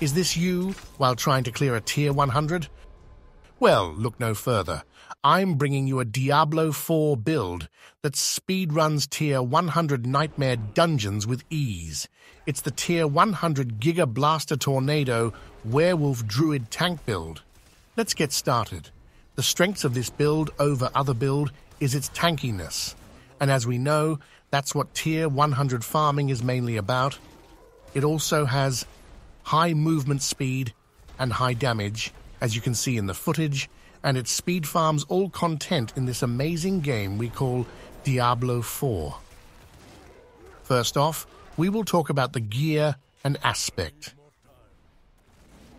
Is this you while trying to clear a tier 100? Well, look no further. I'm bringing you a Diablo 4 build that speedruns tier 100 nightmare dungeons with ease. It's the tier 100 Giga Blaster Tornado werewolf druid tank build. Let's get started. The strengths of this build over other build is its tankiness. And as we know, that's what tier 100 farming is mainly about. It also has high movement speed and high damage, as you can see in the footage, and it speed farms all content in this amazing game we call Diablo 4. First off, we will talk about the gear and aspect.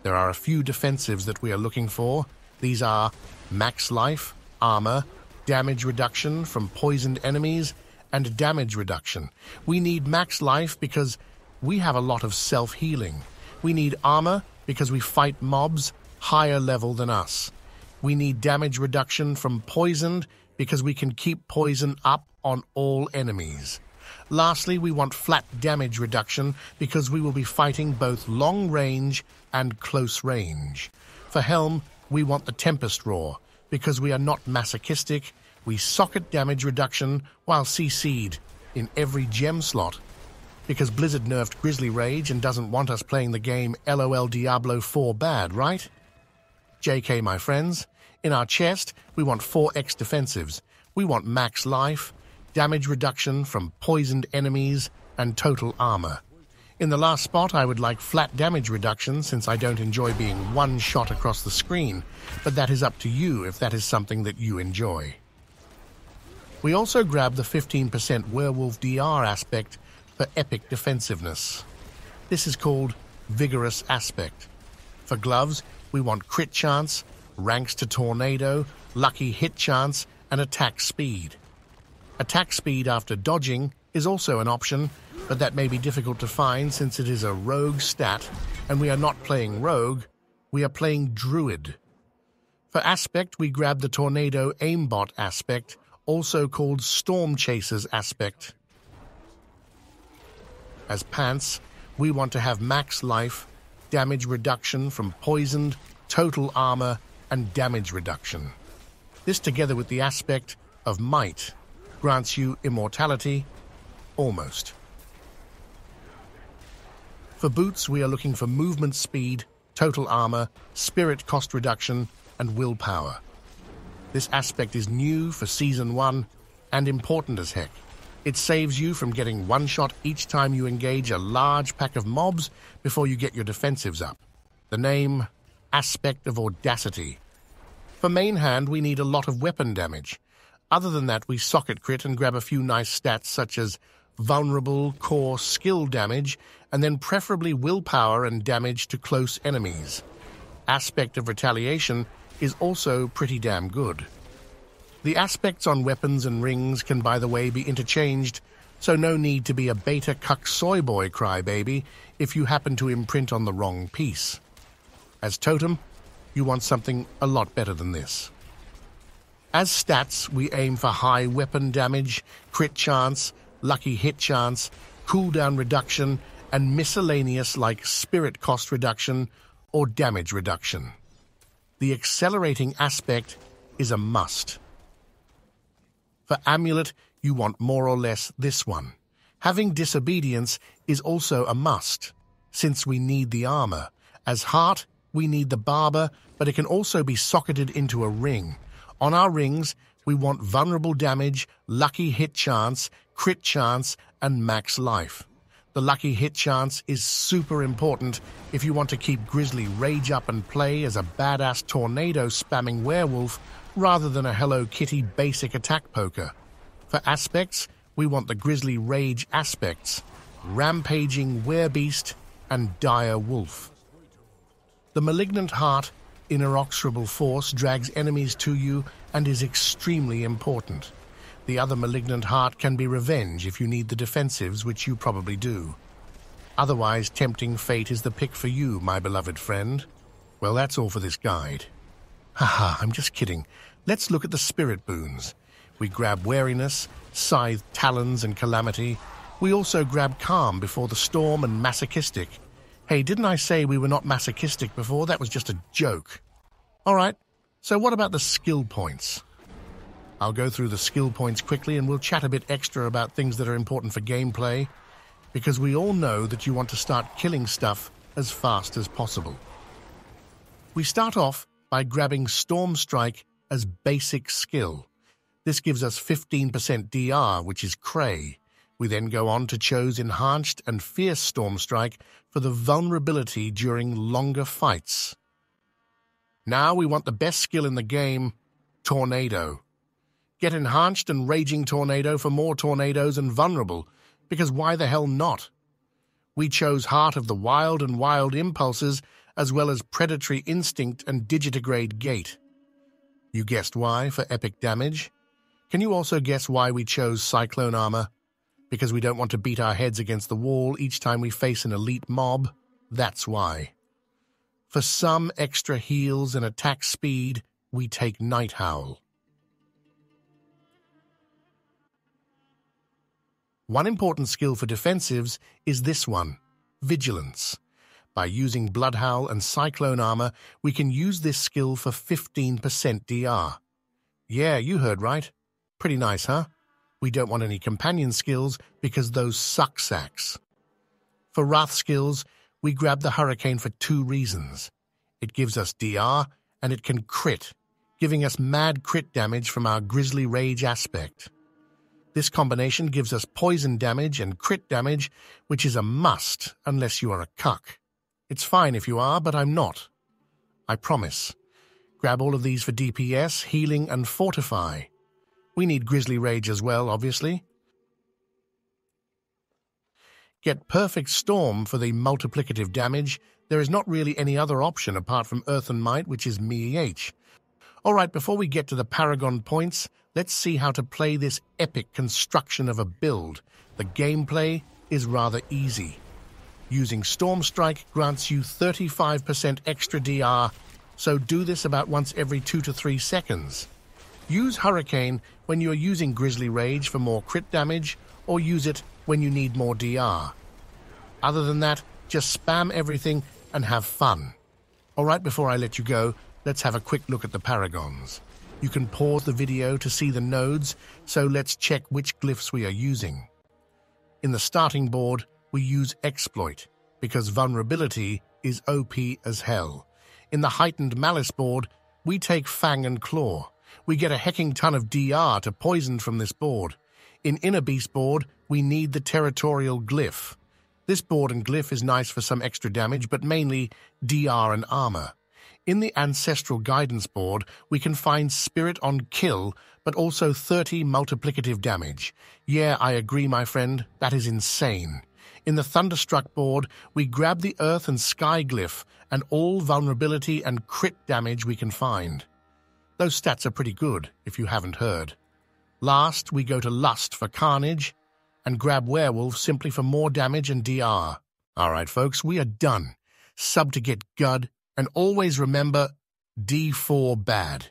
There are a few defensives that we are looking for. These are max life, armor, damage reduction from poisoned enemies, and damage reduction. We need max life because we have a lot of self-healing. We need armor because we fight mobs higher level than us. We need damage reduction from poisoned because we can keep poison up on all enemies. Lastly, we want flat damage reduction because we will be fighting both long range and close range. For Helm, we want the Tempest Roar because we are not masochistic. We socket damage reduction while CC'd in every gem slot because Blizzard nerfed Grizzly Rage and doesn't want us playing the game LOL Diablo 4 bad, right? JK, my friends. In our chest, we want 4x defensives. We want max life, damage reduction from poisoned enemies, and total armor. In the last spot, I would like flat damage reduction since I don't enjoy being one shot across the screen, but that is up to you if that is something that you enjoy. We also grab the 15% werewolf DR aspect for epic defensiveness. This is called vigorous aspect. For gloves, we want crit chance, ranks to tornado, lucky hit chance, and attack speed. Attack speed after dodging is also an option, but that may be difficult to find since it is a rogue stat, and we are not playing rogue, we are playing druid. For aspect, we grab the tornado aimbot aspect, also called storm chasers aspect. As pants, we want to have max life, damage reduction from poisoned, total armor, and damage reduction. This, together with the aspect of might, grants you immortality, almost. For boots, we are looking for movement speed, total armor, spirit cost reduction, and willpower. This aspect is new for Season 1 and important as heck. It saves you from getting one shot each time you engage a large pack of mobs before you get your defensives up. The name, Aspect of Audacity. For main hand, we need a lot of weapon damage. Other than that, we socket crit and grab a few nice stats such as vulnerable, core, skill damage, and then preferably willpower and damage to close enemies. Aspect of Retaliation is also pretty damn good. The aspects on weapons and rings can, by the way, be interchanged, so no need to be a beta cuck Soyboy crybaby if you happen to imprint on the wrong piece. As totem, you want something a lot better than this. As stats, we aim for high weapon damage, crit chance, lucky hit chance, cooldown reduction, and miscellaneous like spirit cost reduction or damage reduction. The accelerating aspect is a must. For amulet, you want more or less this one. Having disobedience is also a must, since we need the armor. As heart, we need the barber, but it can also be socketed into a ring. On our rings, we want vulnerable damage, lucky hit chance, crit chance, and max life. The lucky hit chance is super important if you want to keep Grizzly Rage up and play as a badass tornado spamming werewolf rather than a Hello Kitty basic attack poker. For aspects, we want the Grizzly Rage aspects, rampaging werebeast and dire wolf. The malignant heart, inexorable force, drags enemies to you and is extremely important. The other malignant heart can be revenge if you need the defensives, which you probably do. Otherwise, tempting fate is the pick for you, my beloved friend. Well, that's all for this guide. Haha, I'm just kidding. Let's look at the spirit boons. We grab wariness, scythe talons and calamity. We also grab calm before the storm and masochistic. Hey, didn't I say we were not masochistic before? That was just a joke. All right, so what about the skill points? I'll go through the skill points quickly and we'll chat a bit extra about things that are important for gameplay, because we all know that you want to start killing stuff as fast as possible. We start off by grabbing Storm Strike as basic skill. This gives us 15% DR, which is cray. We then go on to choose Enhanced and Fierce Storm Strike for the vulnerability during longer fights. Now we want the best skill in the game, Tornado. Get Enhanced and Raging Tornado for more tornadoes and vulnerable, because why the hell not? We chose Heart of the Wild and Wild Impulses, as well as Predatory Instinct and Digitigrade Gate. You guessed why for epic damage? Can you also guess why we chose Cyclone Armor? Because we don't want to beat our heads against the wall each time we face an elite mob? That's why. For some extra heals and attack speed, we take Night Howl. One important skill for defensives is this one, Vigilance. By using Bloodhowl and Cyclone Armor, we can use this skill for 15% DR. Yeah, you heard right. Pretty nice, huh? We don't want any companion skills because those suck sacks. For Wrath skills, we grab the Hurricane for 2 reasons. It gives us DR, and it can crit, giving us mad crit damage from our Grizzly Rage aspect. This combination gives us poison damage and crit damage, which is a must unless you are a cuck. It's fine if you are, but I'm not. I promise. Grab all of these for DPS, healing, and fortify. We need Grizzly Rage as well, obviously. Get Perfect Storm for the multiplicative damage. There is not really any other option apart from Earthen Might, which is MEH. Alright, before we get to the Paragon points, let's see how to play this epic construction of a build. The gameplay is rather easy. Using Storm Strike grants you 35% extra DR, so do this about once every 2 to 3 seconds. Use Hurricane when you are using Grizzly Rage for more crit damage, or use it when you need more DR. Other than that, just spam everything and have fun. Alright, before I let you go, let's have a quick look at the Paragons. You can pause the video to see the nodes, so let's check which glyphs we are using. In the starting board, we use Exploit, because vulnerability is OP as hell. In the heightened Malice board, we take Fang and Claw. We get a hecking ton of DR to poison from this board. In Inner Beast board, we need the Territorial Glyph. This board and glyph is nice for some extra damage, but mainly DR and armor. In the Ancestral Guidance board, we can find Spirit on Kill, but also 30 multiplicative damage. Yeah, I agree, my friend, that is insane. In the Thunderstruck board, we grab the Earth and Sky glyph and all vulnerability and crit damage we can find. Those stats are pretty good, if you haven't heard. Last, we go to Lust for Carnage, and grab Werewolf simply for more damage and DR. Alright folks, we are done. Sub to get Gud, and always remember, D4 bad.